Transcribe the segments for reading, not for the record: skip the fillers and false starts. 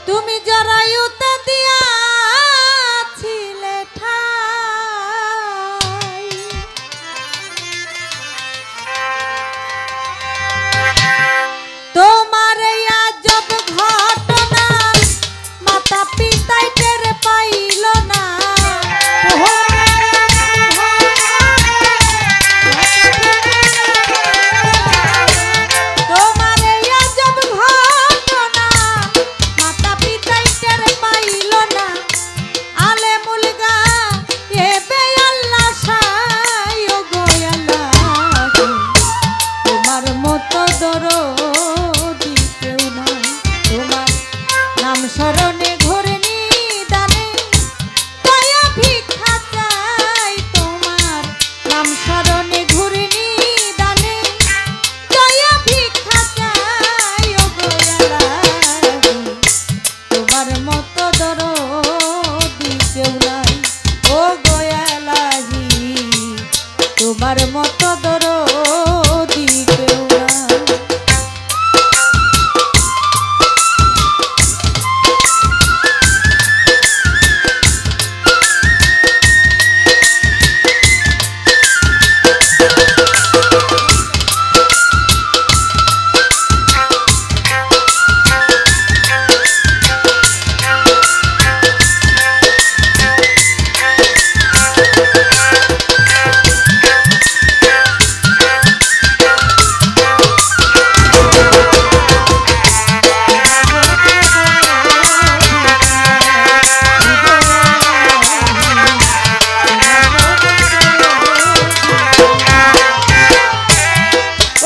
তুমি জরায়ুতে দিয়াছিলে ঠাই, তোমার এই আজব ঘটনা মাতা পিতাই টের পাইল না। তোমার এই আজব ঘটনা মাতা পিতাই টের পাইল না। আলে মুলগা এবে আল্লাহ সাই ও গো আল্লাহ, তোমার মতো দরদি কেউ নাই। তোমার নাম স্মরণে ঘোরে নিদানে দয়া ভিক্ষা চাই। তোমার নাম স্মরণে ঘুরে নিদানে দয়া ভিক্ষা চাই ও গো আল্লাহ, তোমার মতো দরদি কেউ নাই। ও গো আল্লাহি, তোমার মতো দরদি কেউ নাই।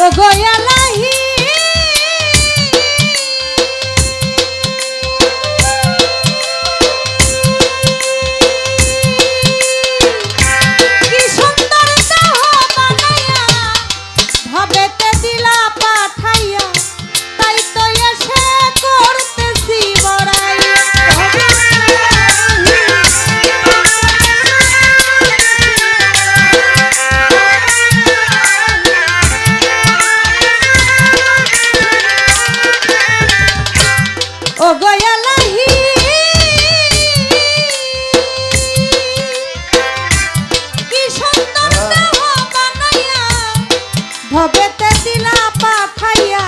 ও গো আল্লাহি, কি সুন্দর দেহ বানাইয়া ভবেতে দিলা পাঠাইয়া, তাই তো এসে করতেছি বড়াই। ও গো আল্লাহি, কি সুন্দর দেহ বানাইয়া ভবেতে দিলা পাঠাইয়া,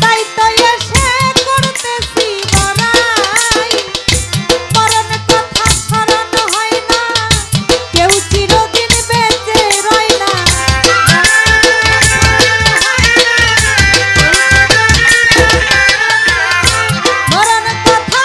তাই তো এসে করতেছি বড়াই। মরণ কথা স্মরণ হয় না, কেউ চিরদিন বেঁচে রয় না। মরণ কথা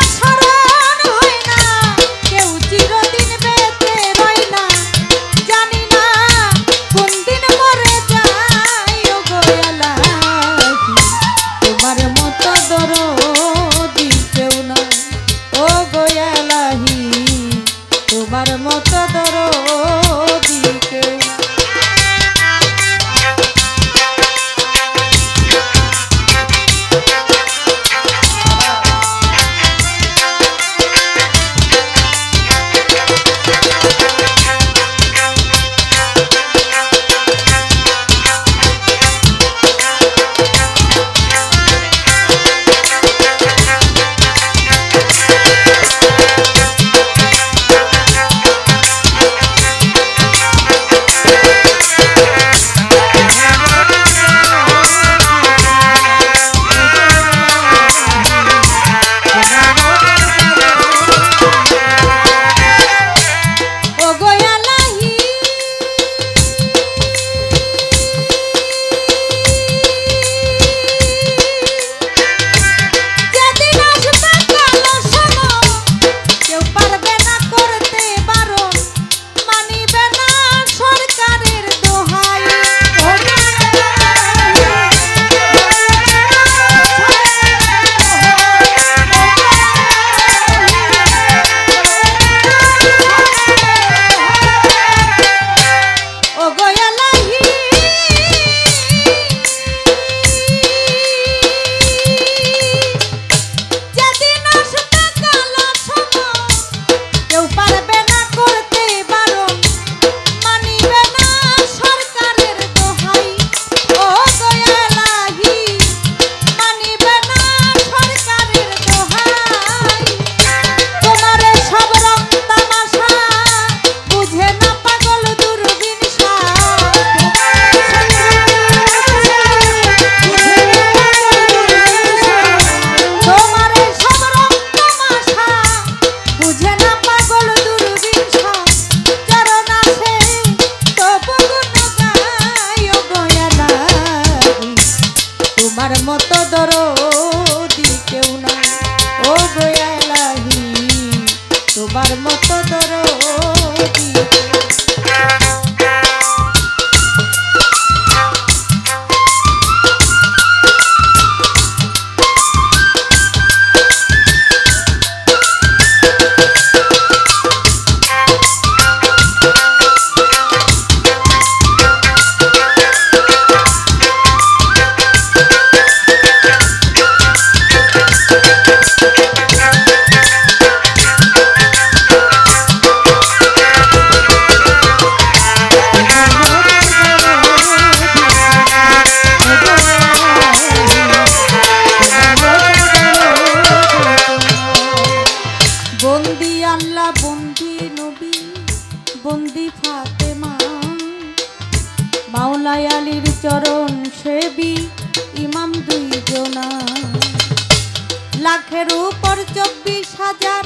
পর 24,000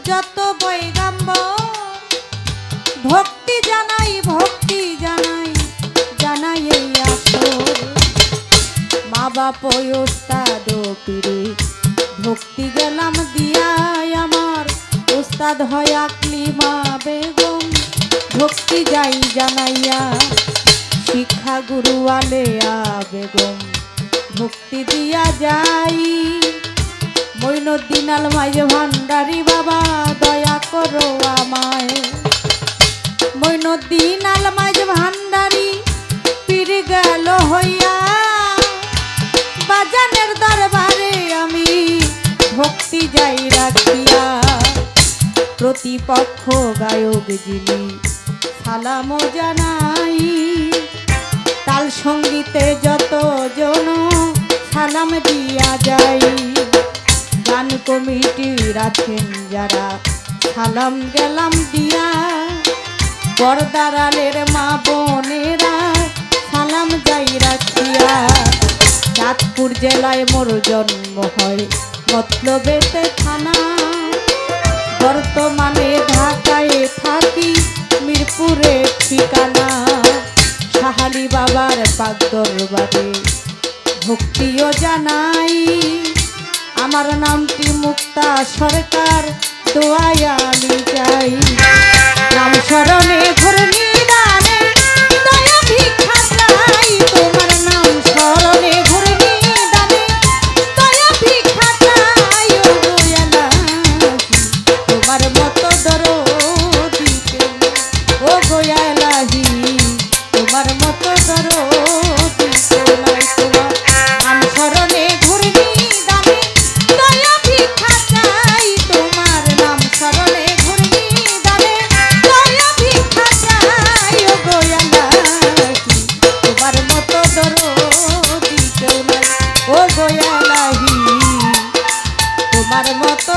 যত বৈগাম্বর ভক্তি জানাই জানাই এই আসর মা বাপ ওস্তাদ পীরে ভক্তি গেলাম দিয়াই আমার ওস্তাদ হয় আকলিমা বেগম ভক্তি যাই জানাইয়া শিক্ষা গুরু আলেয়া বেগম ভক্তি দিয়া যাই মঈনুদ্দিন আল মাইজ ভান্ডারী বাবা দয়া করো আমায় মঈনুদ্দিন আল মাইজ ভান্ডারী পীর গেল হইয়া বাজানের দরবারে আমি ভক্তি যাই রাখিয়া প্রতিপক্ষ গায়ক যিনি সালাম জানাই তাল সঙ্গীতে যত জন সালাম দিয়া যাই গান কমিটির আছেন যারা সালাম গেলাম দিয়া বরদারালের মা বোনেরা সালাম যাই রাখিয়া চাঁদপুর জেলায় মোর জন্ম হয় মতলবেতে থানা বর্তমানে ঢাকায় থাকি মিরপুরে ঠিকানা সাহালি বাবার পাক দরবারে ভক্তিও জানাই আমার নামটি মুক্তা সরকার দোয়ায় আমি যাই নাম স্মরণে ঘূর্ণি দানে দয়া ভিক্ষা চাই তোমার নাম স্মরণে ঘূর্ণি দানে দয়া ভিক্ষা চাই ও গোয়ালা তোমার মতো দরদি ও গোয়ালাহি তোমার মতো দরদি নাই তোমার নাম স্মরণে ঘূর্ণি দানে দয়া ভিক্ষা চাই তোমার নাম স্মরণে ঘূর্ণি দানে দয়া ভিক্ষা চাই ও গোয়ালাহি তোমার মতো দরদি কেউ নাই ও গোয়ালাহি তোমার মতো